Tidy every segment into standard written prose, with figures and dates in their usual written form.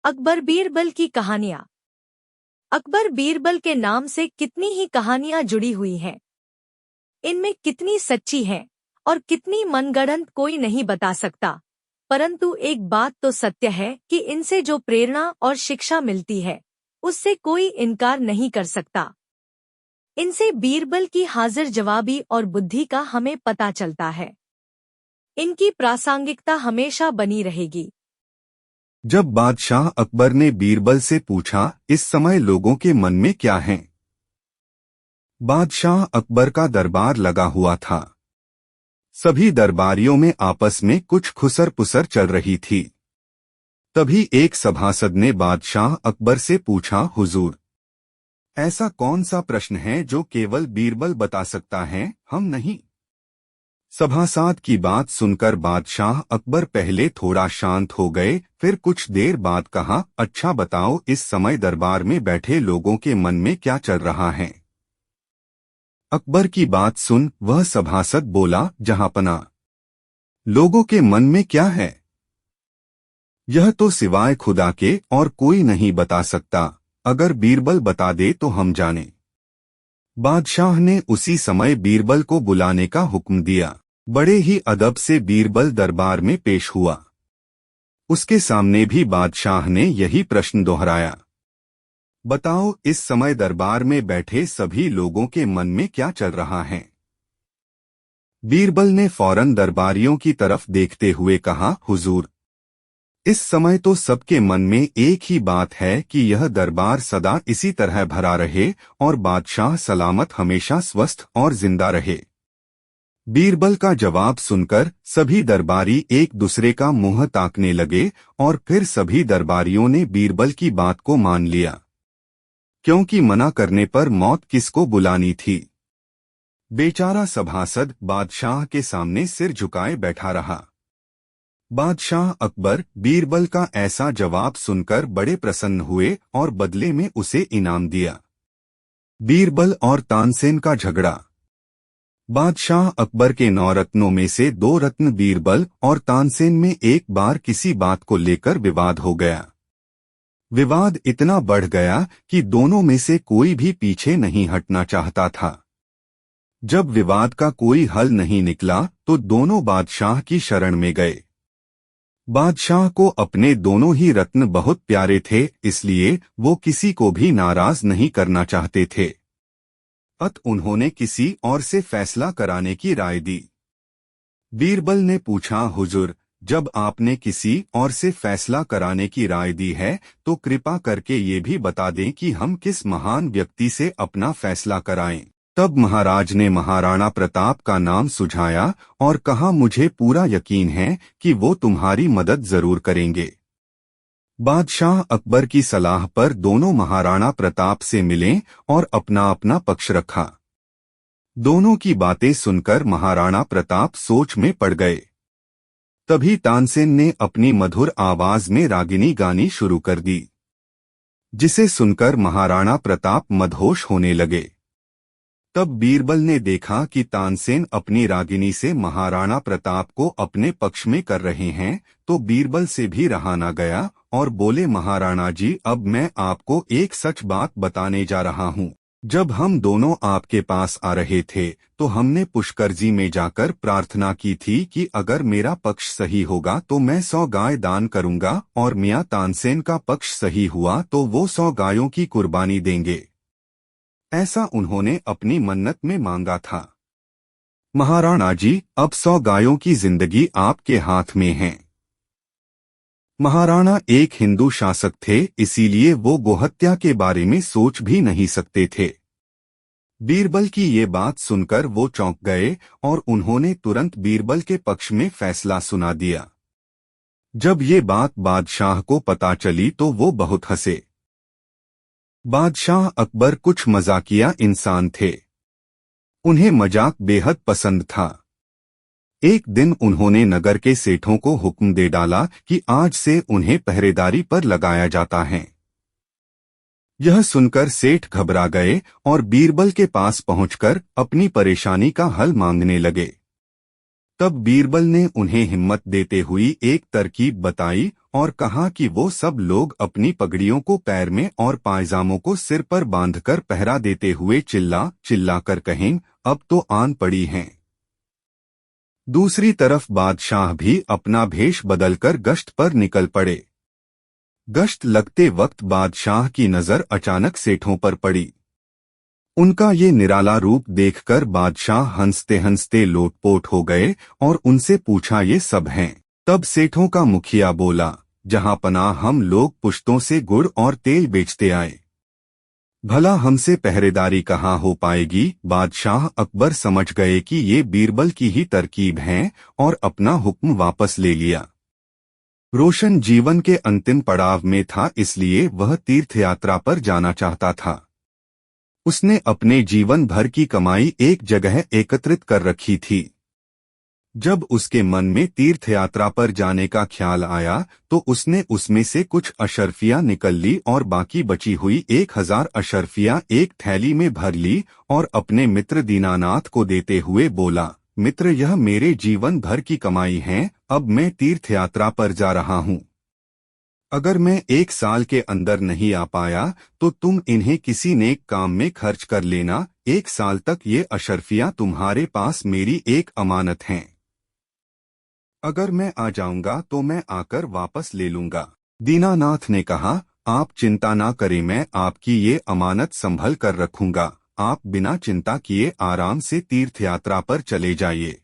अकबर बीरबल की कहानियां। अकबर बीरबल के नाम से कितनी ही कहानियां जुड़ी हुई हैं। इनमें कितनी सच्ची हैं और कितनी मनगढ़ंत कोई नहीं बता सकता। परंतु एक बात तो सत्य है कि इनसे जो प्रेरणा और शिक्षा मिलती है, उससे कोई इनकार नहीं कर सकता। इनसे बीरबल की हाजिर जवाबी और बुद्धि का हमें पता चलता है। इनकी प्रासंगिकता हमेशा बनी रहेगी। जब बादशाह अकबर ने बीरबल से पूछा, इस समय लोगों के मन में क्या है? बादशाह अकबर का दरबार लगा हुआ था। सभी दरबारियों में आपस में कुछ खुसर पुसर चल रही थी। तभी एक सभासद ने बादशाह अकबर से पूछा, हुजूर, ऐसा कौन सा प्रश्न है जो केवल बीरबल बता सकता है, हम नहीं? सभासद की बात सुनकर बादशाह अकबर पहले थोड़ा शांत हो गए, फिर कुछ देर बाद कहा, अच्छा बताओ, इस समय दरबार में बैठे लोगों के मन में क्या चल रहा है? अकबर की बात सुन वह सभासद बोला, जहांपना, लोगों के मन में क्या है, यह तो सिवाय खुदा के और कोई नहीं बता सकता। अगर बीरबल बता दे तो हम जाने। बादशाह ने उसी समय बीरबल को बुलाने का हुक्म दिया। बड़े ही अदब से बीरबल दरबार में पेश हुआ। उसके सामने भी बादशाह ने यही प्रश्न दोहराया, बताओ, इस समय दरबार में बैठे सभी लोगों के मन में क्या चल रहा है? बीरबल ने फौरन दरबारियों की तरफ देखते हुए कहा, हुजूर, इस समय तो सबके मन में एक ही बात है कि यह दरबार सदा इसी तरह भरा रहे और बादशाह सलामत हमेशा स्वस्थ और जिंदा रहे। बीरबल का जवाब सुनकर सभी दरबारी एक दूसरे का मुंह ताकने लगे और फिर सभी दरबारियों ने बीरबल की बात को मान लिया, क्योंकि मना करने पर मौत किसको बुलानी थी। बेचारा सभासद बादशाह के सामने सिर झुकाए बैठा रहा। बादशाह अकबर बीरबल का ऐसा जवाब सुनकर बड़े प्रसन्न हुए और बदले में उसे इनाम दिया। बीरबल और तानसेन का झगड़ा। बादशाह अकबर के 9 रत्नों में से 2 रत्न बीरबल और तानसेन में एक बार किसी बात को लेकर विवाद हो गया। विवाद इतना बढ़ गया कि दोनों में से कोई भी पीछे नहीं हटना चाहता था। जब विवाद का कोई हल नहीं निकला तो दोनों बादशाह की शरण में गए। बादशाह को अपने दोनों ही रत्न बहुत प्यारे थे, इसलिए वो किसी को भी नाराज नहीं करना चाहते थे। उन्होंने किसी और से फैसला कराने की राय दी। बीरबल ने पूछा, हुजूर, जब आपने किसी और से फैसला कराने की राय दी है तो कृपा करके ये भी बता दें कि हम किस महान व्यक्ति से अपना फैसला कराएं। तब महाराज ने महाराणा प्रताप का नाम सुझाया और कहा, मुझे पूरा यकीन है कि वो तुम्हारी मदद जरूर करेंगे। बादशाह अकबर की सलाह पर दोनों महाराणा प्रताप से मिले और अपना अपना पक्ष रखा। दोनों की बातें सुनकर महाराणा प्रताप सोच में पड़ गए। तभी तानसेन ने अपनी मधुर आवाज में रागिनी गानी शुरू कर दी, जिसे सुनकर महाराणा प्रताप मदहोश होने लगे। तब बीरबल ने देखा कि तानसेन अपनी रागिनी से महाराणा प्रताप को अपने पक्ष में कर रहे हैं, तो बीरबल से भी रहा न गया और बोले, महाराणा जी, अब मैं आपको एक सच बात बताने जा रहा हूँ। जब हम दोनों आपके पास आ रहे थे तो हमने पुष्कर जी में जाकर प्रार्थना की थी कि अगर मेरा पक्ष सही होगा तो मैं 100 गाय दान करूंगा और मियाँ तानसेन का पक्ष सही हुआ तो वो 100 गायों की कुर्बानी देंगे। ऐसा उन्होंने अपनी मन्नत में मांगा था। महाराणा जी, अब 100 गायों की जिंदगी आपके हाथ में है। महाराणा एक हिंदू शासक थे, इसीलिए वो गोहत्या के बारे में सोच भी नहीं सकते थे। बीरबल की ये बात सुनकर वो चौंक गए और उन्होंने तुरंत बीरबल के पक्ष में फैसला सुना दिया। जब ये बात बादशाह को पता चली तो वो बहुत हंसे। बादशाह अकबर कुछ मजाकिया इंसान थे। उन्हें मजाक बेहद पसंद था। एक दिन उन्होंने नगर के सेठों को हुक्म दे डाला कि आज से उन्हें पहरेदारी पर लगाया जाता है। यह सुनकर सेठ घबरा गए और बीरबल के पास पहुंचकर अपनी परेशानी का हल मांगने लगे। तब बीरबल ने उन्हें हिम्मत देते हुई एक तरकीब बताई और कहा कि वो सब लोग अपनी पगड़ियों को पैर में और पायजामों को सिर पर बांधकर पहरा देते हुए चिल्ला चिल्ला कर कहें, अब तो आन पड़ी हैं। दूसरी तरफ बादशाह भी अपना भेष बदलकर गश्त पर निकल पड़े। गश्त लगते वक्त बादशाह की नजर अचानक सेठों पर पड़ी। उनका ये निराला रूप देखकर बादशाह हंसते हंसते लोटपोट हो गए और उनसे पूछा, ये सब हैं? तब सेठों का मुखिया बोला, जहां पनाह हम लोग पुश्तों से गुड़ और तेल बेचते आए, भला हमसे पहरेदारी कहाँ हो पाएगी। बादशाह अकबर समझ गए कि ये बीरबल की ही तरकीब है और अपना हुक्म वापस ले लिया। रोशन जीवन के अंतिम पड़ाव में था, इसलिए वह तीर्थयात्रा पर जाना चाहता था। उसने अपने जीवन भर की कमाई एक जगह एकत्रित कर रखी थी। जब उसके मन में तीर्थयात्रा पर जाने का ख्याल आया तो उसने उसमें से कुछ अशर्फियां निकल ली और बाकी बची हुई 1000 अशर्फियां एक थैली में भर ली और अपने मित्र दीनानाथ को देते हुए बोला, मित्र, यह मेरे जीवन भर की कमाई है, अब मैं तीर्थयात्रा पर जा रहा हूँ। अगर मैं 1 साल के अंदर नहीं आ पाया तो तुम इन्हें किसी नेक काम में खर्च कर लेना। 1 साल तक ये अशर्फियां तुम्हारे पास मेरी एक अमानत हैं। अगर मैं आ जाऊंगा तो मैं आकर वापस ले लूंगा। दीनानाथ ने कहा, आप चिंता ना करें, मैं आपकी ये अमानत संभल कर रखूंगा। आप बिना चिंता किए आराम से तीर्थयात्रा पर चले जाइए।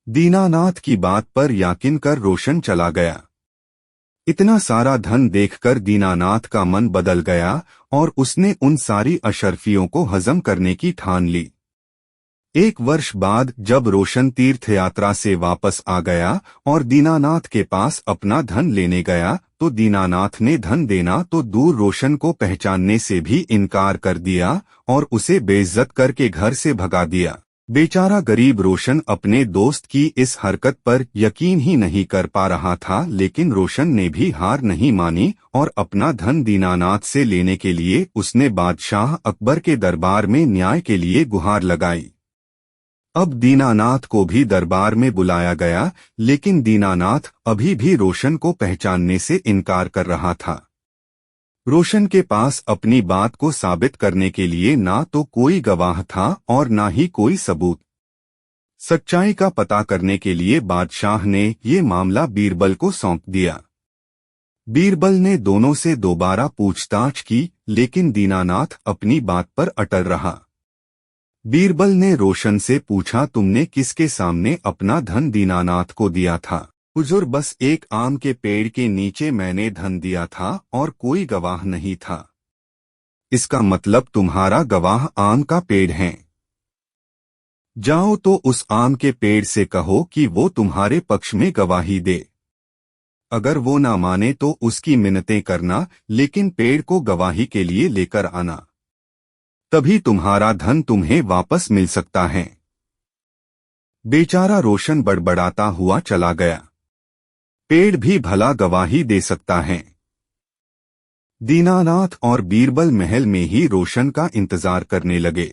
दीनानाथ की बात पर यकीन कर रोशन चला गया। इतना सारा धन देखकर दीनानाथ का मन बदल गया और उसने उन सारी अशर्फियों को हजम करने की ठान ली। 1 वर्ष बाद जब रोशन तीर्थयात्रा से वापस आ गया और दीनानाथ के पास अपना धन लेने गया तो दीनानाथ ने धन देना तो दूर रोशन को पहचानने से भी इनकार कर दिया और उसे बेइज्जत करके घर से भगा दिया। बेचारा गरीब रोशन अपने दोस्त की इस हरकत पर यकीन ही नहीं कर पा रहा था, लेकिन रोशन ने भी हार नहीं मानी और अपना धन दीनानाथ से लेने के लिए उसने बादशाह अकबर के दरबार में न्याय के लिए गुहार लगाई। अब दीनानाथ को भी दरबार में बुलाया गया, लेकिन दीनानाथ अभी भी रोशन को पहचानने से इनकार कर रहा था। रोशन के पास अपनी बात को साबित करने के लिए ना तो कोई गवाह था और ना ही कोई सबूत। सच्चाई का पता करने के लिए बादशाह ने ये मामला बीरबल को सौंप दिया। बीरबल ने दोनों से दोबारा पूछताछ की, लेकिन दीनानाथ अपनी बात पर अटल रहा। बीरबल ने रोशन से पूछा, तुमने किसके सामने अपना धन दीनानाथ को दिया था? हुजूर, बस एक आम के पेड़ के नीचे मैंने धन दिया था और कोई गवाह नहीं था। इसका मतलब तुम्हारा गवाह आम का पेड़ है। जाओ तो उस आम के पेड़ से कहो कि वो तुम्हारे पक्ष में गवाही दे। अगर वो ना माने तो उसकी मिन्नतें करना, लेकिन पेड़ को गवाही के लिए लेकर आना, तभी तुम्हारा धन तुम्हें वापस मिल सकता है। बेचारा रोशन बड़बड़ाता हुआ चला गया। पेड़ भी भला गवाही दे सकता है। दीनानाथ और बीरबल महल में ही रोशन का इंतजार करने लगे।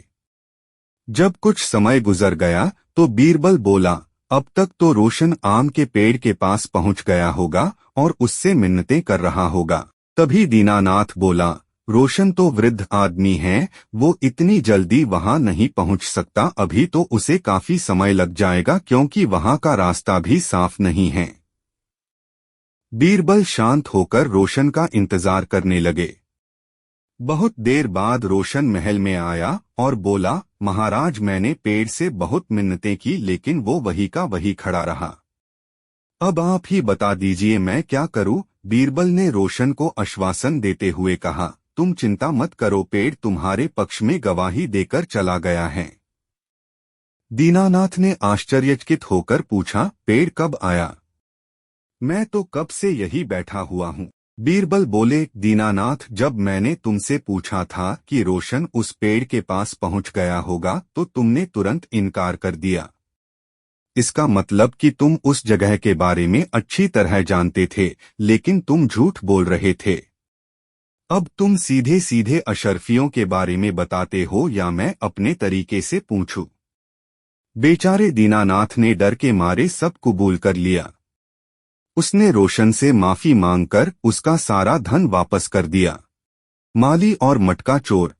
जब कुछ समय गुजर गया तो बीरबल बोला, अब तक तो रोशन आम के पेड़ के पास पहुंच गया होगा और उससे मिन्नतें कर रहा होगा। तभी दीनानाथ बोला, रोशन तो वृद्ध आदमी है, वो इतनी जल्दी वहां नहीं पहुंच सकता, अभी तो उसे काफी समय लग जाएगा क्योंकि वहां का रास्ता भी साफ नहीं है। बीरबल शांत होकर रोशन का इंतजार करने लगे। बहुत देर बाद रोशन महल में आया और बोला, महाराज, मैंने पेड़ से बहुत मिन्नतें की लेकिन वो वही का वही खड़ा रहा। अब आप ही बता दीजिए मैं क्या करूं? बीरबल ने रोशन को आश्वासन देते हुए कहा, तुम चिंता मत करो, पेड़ तुम्हारे पक्ष में गवाही देकर चला गया है। दीनानाथ ने आश्चर्यचकित होकर पूछा, पेड़ कब आया? मैं तो कब से यही बैठा हुआ हूँ। बीरबल बोले, दीनानाथ, जब मैंने तुमसे पूछा था कि रोशन उस पेड़ के पास पहुंच गया होगा तो तुमने तुरंत इनकार कर दिया। इसका मतलब कि तुम उस जगह के बारे में अच्छी तरह जानते थे, लेकिन तुम झूठ बोल रहे थे। अब तुम सीधे सीधे अशर्फियों के बारे में बताते हो या मैं अपने तरीके से पूछूं? बेचारे दीनानाथ ने डर के मारे सब कबूल कर लिया। उसने रोशन से माफी मांगकर उसका सारा धन वापस कर दिया। माली और मटका चोर।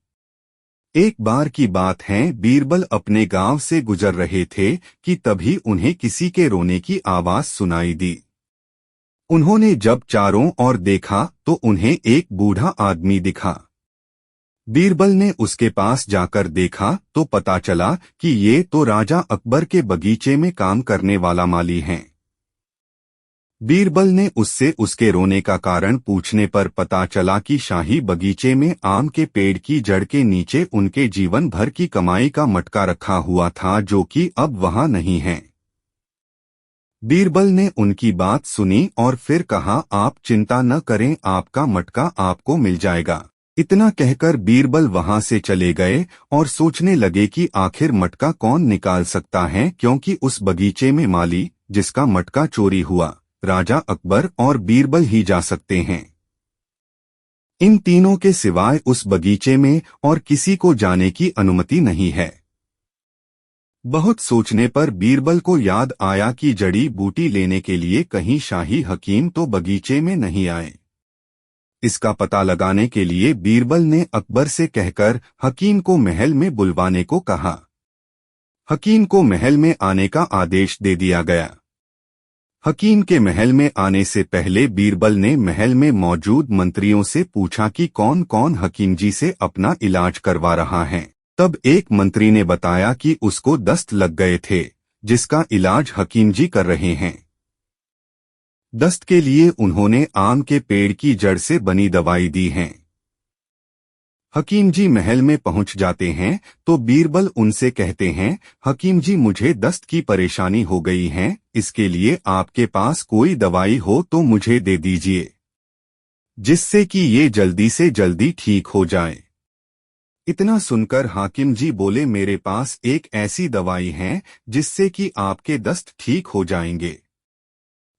एक बार की बात है, बीरबल अपने गांव से गुजर रहे थे कि तभी उन्हें किसी के रोने की आवाज सुनाई दी। उन्होंने जब चारों ओर देखा तो उन्हें एक बूढ़ा आदमी दिखा। बीरबल ने उसके पास जाकर देखा तो पता चला कि ये तो राजा अकबर के बगीचे में काम करने वाला माली है। बीरबल ने उससे उसके रोने का कारण पूछने पर पता चला कि शाही बगीचे में आम के पेड़ की जड़ के नीचे उनके जीवन भर की कमाई का मटका रखा हुआ था, जो कि अब वहां नहीं है। बीरबल ने उनकी बात सुनी और फिर कहा, आप चिंता न करें, आपका मटका आपको मिल जाएगा। इतना कहकर बीरबल वहां से चले गए और सोचने लगे कि आखिर मटका कौन निकाल सकता है, क्योंकि उस बगीचे में माली, जिसका मटका चोरी हुआ, राजा अकबर और बीरबल ही जा सकते हैं। इन तीनों के सिवाय उस बगीचे में और किसी को जाने की अनुमति नहीं है। बहुत सोचने पर बीरबल को याद आया कि जड़ी बूटी लेने के लिए कहीं शाही हकीम तो बगीचे में नहीं आए। इसका पता लगाने के लिए बीरबल ने अकबर से कहकर हकीम को महल में बुलवाने को कहा। हकीम को महल में आने का आदेश दे दिया गया। हकीम के महल में आने से पहले बीरबल ने महल में मौजूद मंत्रियों से पूछा कि कौन कौन हकीम जी से अपना इलाज करवा रहा है। तब एक मंत्री ने बताया कि उसको दस्त लग गए थे, जिसका इलाज हकीम जी कर रहे हैं। दस्त के लिए उन्होंने आम के पेड़ की जड़ से बनी दवाई दी है। हकीम जी महल में पहुंच जाते हैं तो बीरबल उनसे कहते हैं, हकीम जी, मुझे दस्त की परेशानी हो गई है, इसके लिए आपके पास कोई दवाई हो तो मुझे दे दीजिए, जिससे कि ये जल्दी से जल्दी ठीक हो जाए। इतना सुनकर हाकिम जी बोले, मेरे पास एक ऐसी दवाई है जिससे कि आपके दस्त ठीक हो जाएंगे।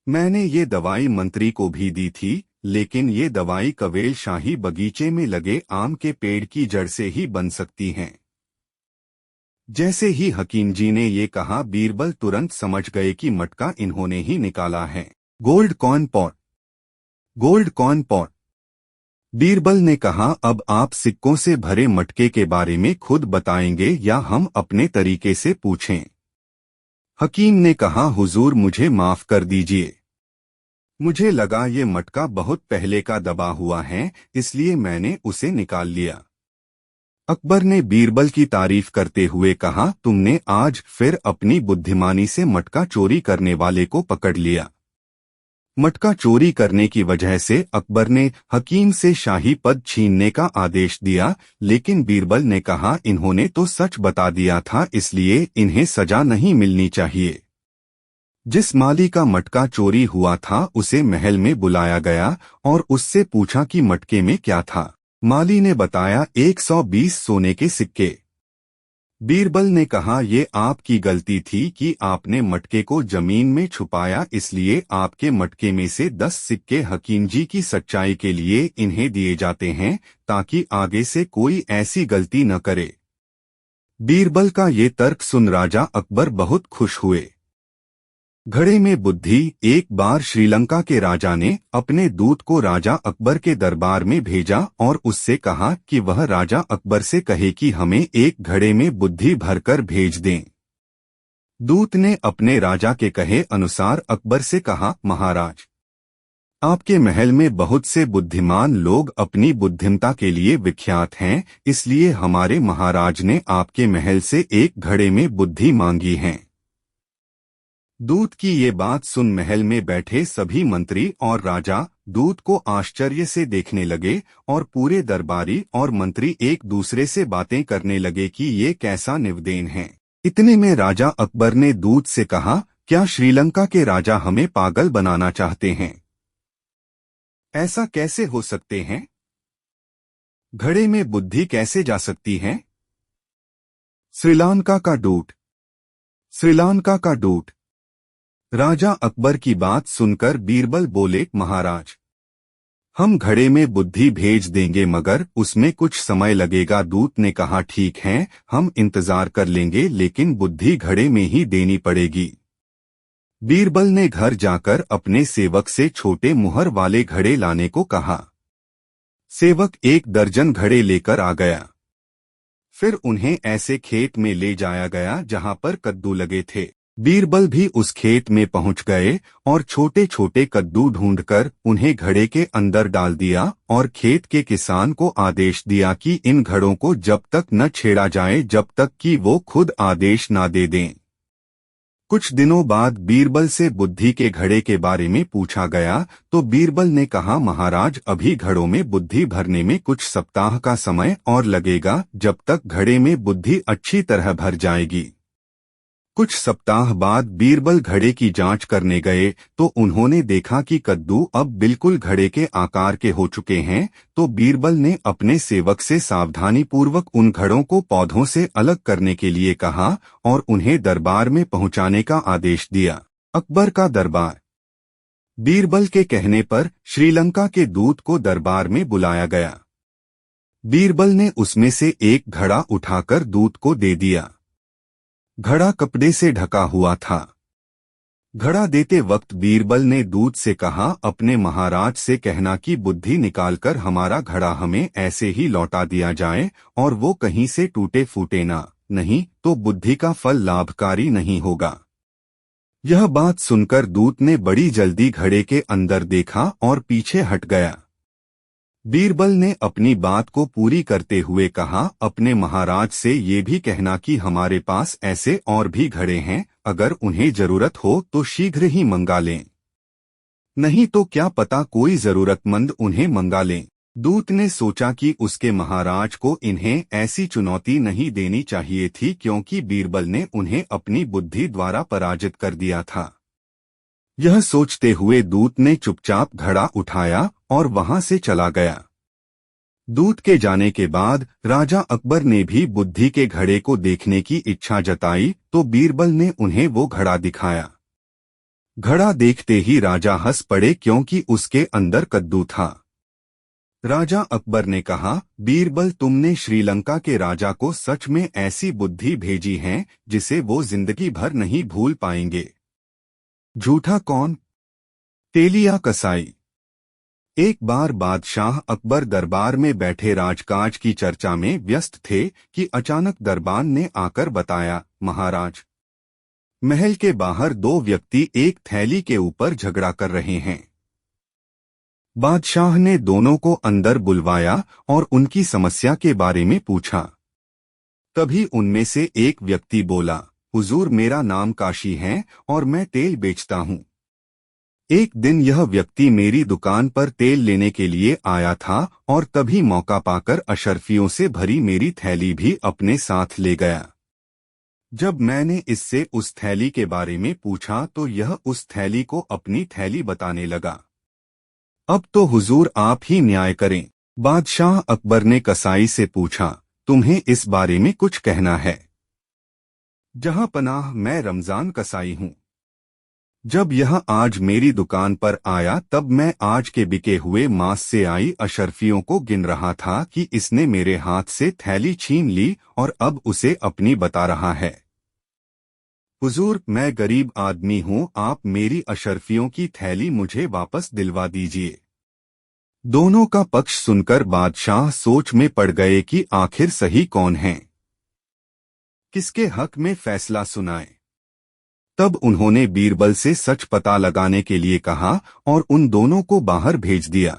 मैंने ये दवाई मंत्री को भी दी थी, लेकिन ये दवाई कवेल शाही बगीचे में लगे आम के पेड़ की जड़ से ही बन सकती है। जैसे ही हकीम जी ने ये कहा, बीरबल तुरंत समझ गए कि मटका इन्होंने ही निकाला है। Gold coin pot. Gold coin pot. Birbal ने कहा, अब आप सिक्कों से भरे मटके के बारे में खुद बताएंगे या हम अपने तरीके से पूछें? हकीम ने कहा, हुजूर, मुझे माफ कर दीजिए, मुझे लगा ये मटका बहुत पहले का दबा हुआ है, इसलिए मैंने उसे निकाल लिया। अकबर ने बीरबल की तारीफ करते हुए कहा, तुमने आज फिर अपनी बुद्धिमानी से मटका चोरी करने वाले को पकड़ लिया। मटका चोरी करने की वजह से अकबर ने हकीम से शाही पद छीनने का आदेश दिया, लेकिन बीरबल ने कहा, इन्होंने तो सच बता दिया था, इसलिए इन्हें सजा नहीं मिलनी चाहिए। जिस माली का मटका चोरी हुआ था उसे महल में बुलाया गया और उससे पूछा कि मटके में क्या था। माली ने बताया, 120 सोने के सिक्के। बीरबल ने कहा, ये आपकी गलती थी कि आपने मटके को जमीन में छुपाया, इसलिए आपके मटके में से 10 सिक्के हकीम जी की सच्चाई के लिए इन्हें दिए जाते हैं, ताकि आगे से कोई ऐसी गलती न करे। बीरबल का ये तर्क सुन राजा अकबर बहुत खुश हुए। घड़े में बुद्धि। एक बार श्रीलंका के राजा ने अपने दूत को राजा अकबर के दरबार में भेजा और उससे कहा कि वह राजा अकबर से कहे कि हमें एक घड़े में बुद्धि भरकर भेज दें। दूत ने अपने राजा के कहे अनुसार अकबर से कहा, महाराज, आपके महल में बहुत से बुद्धिमान लोग अपनी बुद्धिमता के लिए विख्यात हैं, इसलिए हमारे महाराज ने आपके महल से एक घड़े में बुद्धि मांगी है। दूत की ये बात सुन महल में बैठे सभी मंत्री और राजा दूत को आश्चर्य से देखने लगे और पूरे दरबारी और मंत्री एक दूसरे से बातें करने लगे कि ये कैसा निवेदन है। इतने में राजा अकबर ने दूत से कहा, क्या श्रीलंका के राजा हमें पागल बनाना चाहते हैं? ऐसा कैसे हो सकते हैं? घड़े में बुद्धि कैसे जा सकती है? श्रीलंका का दूत। श्रीलंका का दूत। राजा अकबर की बात सुनकर बीरबल बोले, महाराज, हम घड़े में बुद्धि भेज देंगे मगर उसमें कुछ समय लगेगा। दूत ने कहा, ठीक है, हम इंतजार कर लेंगे, लेकिन बुद्धि घड़े में ही देनी पड़ेगी। बीरबल ने घर जाकर अपने सेवक से छोटे मुहर वाले घड़े लाने को कहा। सेवक 1 दर्जन घड़े लेकर आ गया। फिर उन्हें ऐसे खेत में ले जाया गया जहां पर कद्दू लगे थे। बीरबल भी उस खेत में पहुंच गए और छोटे छोटे कद्दू ढूंढकर उन्हें घड़े के अंदर डाल दिया और खेत के किसान को आदेश दिया कि इन घड़ों को जब तक न छेड़ा जाए जब तक कि वो खुद आदेश ना दे दें। कुछ दिनों बाद बीरबल से बुद्धि के घड़े के बारे में पूछा गया तो बीरबल ने कहा, महाराज, अभी घड़ों में बुद्धि भरने में कुछ सप्ताह का समय और लगेगा, जब तक घड़े में बुद्धि अच्छी तरह भर जाएगी। कुछ सप्ताह बाद बीरबल घड़े की जांच करने गए तो उन्होंने देखा कि कद्दू अब बिल्कुल घड़े के आकार के हो चुके हैं। तो बीरबल ने अपने सेवक से सावधानी पूर्वक उन घड़ों को पौधों से अलग करने के लिए कहा और उन्हें दरबार में पहुंचाने का आदेश दिया। अकबर का दरबार। बीरबल के कहने पर श्रीलंका के दूत को दरबार में बुलाया गया। बीरबल ने उसमें से एक घड़ा उठाकर दूत को दे दिया। घड़ा कपड़े से ढका हुआ था। घड़ा देते वक्त बीरबल ने दूत से कहा, अपने महाराज से कहना कि बुद्धि निकालकर हमारा घड़ा हमें ऐसे ही लौटा दिया जाए और वो कहीं से टूटे फूटे ना, नहीं तो बुद्धि का फल लाभकारी नहीं होगा। यह बात सुनकर दूत ने बड़ी जल्दी घड़े के अंदर देखा और पीछे हट गया। बीरबल ने अपनी बात को पूरी करते हुए कहा, अपने महाराज से ये भी कहना कि हमारे पास ऐसे और भी घड़े हैं, अगर उन्हें जरूरत हो तो शीघ्र ही मंगा लें, नहीं तो क्या पता कोई जरूरतमंद उन्हें मंगा लें। दूत ने सोचा कि उसके महाराज को इन्हें ऐसी चुनौती नहीं देनी चाहिए थी क्योंकि बीरबल ने उन्हें अपनी बुद्धि द्वारा पराजित कर दिया था। यह सोचते हुए दूत ने चुपचाप घड़ा उठाया और वहां से चला गया। दूत के जाने के बाद राजा अकबर ने भी बुद्धि के घड़े को देखने की इच्छा जताई तो बीरबल ने उन्हें वो घड़ा दिखाया। घड़ा देखते ही राजा हंस पड़े क्योंकि उसके अंदर कद्दू था। राजा अकबर ने कहा, बीरबल, तुमने श्रीलंका के राजा को सच में ऐसी बुद्धि भेजी है जिसे वो जिंदगी भर नहीं भूल पाएंगे। झूठा कौन? तेलिया कसाई। एक बार बादशाह अकबर दरबार में बैठे राजकाज की चर्चा में व्यस्त थे कि अचानक दरबान ने आकर बताया, महाराज, महल के बाहर 2 व्यक्ति एक थैली के ऊपर झगड़ा कर रहे हैं। बादशाह ने दोनों को अंदर बुलवाया और उनकी समस्या के बारे में पूछा। तभी उनमें से एक व्यक्ति बोला, हुजूर, मेरा नाम काशी है और मैं तेल बेचता हूँ। एक दिन यह व्यक्ति मेरी दुकान पर तेल लेने के लिए आया था और तभी मौका पाकर अशर्फियों से भरी मेरी थैली भी अपने साथ ले गया। जब मैंने इससे उस थैली के बारे में पूछा तो यह उस थैली को अपनी थैली बताने लगा। अब तो हुजूर आप ही न्याय करें। बादशाह अकबर ने कसाई से पूछा, तुम्हें इस बारे में कुछ कहना है? जहां पनाह, मैं रमजान कसाई हूँ। जब यह आज मेरी दुकान पर आया तब मैं आज के बिके हुए मांस से आई अशर्फियों को गिन रहा था कि इसने मेरे हाथ से थैली छीन ली और अब उसे अपनी बता रहा है। हुजूर, मैं गरीब आदमी हूँ, आप मेरी अशर्फियों की थैली मुझे वापस दिलवा दीजिए। दोनों का पक्ष सुनकर बादशाह सोच में पड़ गए कि आखिर सही कौन है, किसके हक में फैसला सुनाए। तब उन्होंने बीरबल से सच पता लगाने के लिए कहा और उन दोनों को बाहर भेज दिया।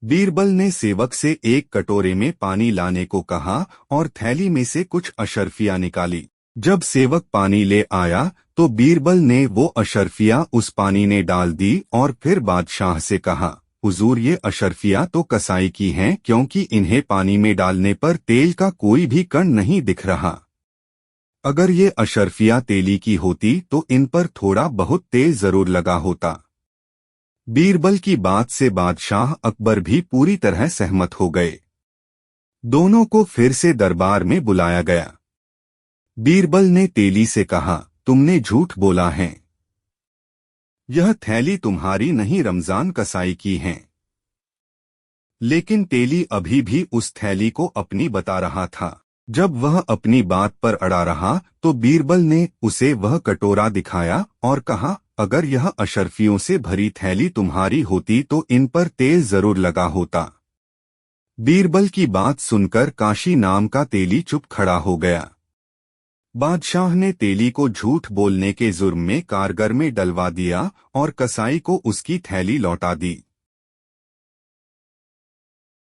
बीरबल ने सेवक से एक कटोरे में पानी लाने को कहा और थैली में से कुछ अशर्फियां निकाली। जब सेवक पानी ले आया तो बीरबल ने वो अशर्फियां उस पानी में डाल दी और फिर बादशाह से कहा, हुजूर, ये अशर्फियां तो कसाई की हैं क्योंकि इन्हें पानी में डालने पर तेल का कोई भी कण नहीं दिख रहा। अगर ये अशर्फियां तेली की होती तो इन पर थोड़ा बहुत तेल जरूर लगा होता। बीरबल की बात से बादशाह अकबर भी पूरी तरह सहमत हो गए। दोनों को फिर से दरबार में बुलाया गया। बीरबल ने तेली से कहा, तुमने झूठ बोला है, यह थैली तुम्हारी नहीं रमजान कसाई की है। लेकिन तेली अभी भी उस थैली को अपनी बता रहा था। जब वह अपनी बात पर अड़ा रहा तो बीरबल ने उसे वह कटोरा दिखाया और कहा, अगर यह अशर्फियों से भरी थैली तुम्हारी होती तो इन पर तेल जरूर लगा होता। बीरबल की बात सुनकर काशी नाम का तेली चुप खड़ा हो गया। बादशाह ने तेली को झूठ बोलने के जुर्म में कारगर में डलवा दिया और कसाई को उसकी थैली लौटा दी।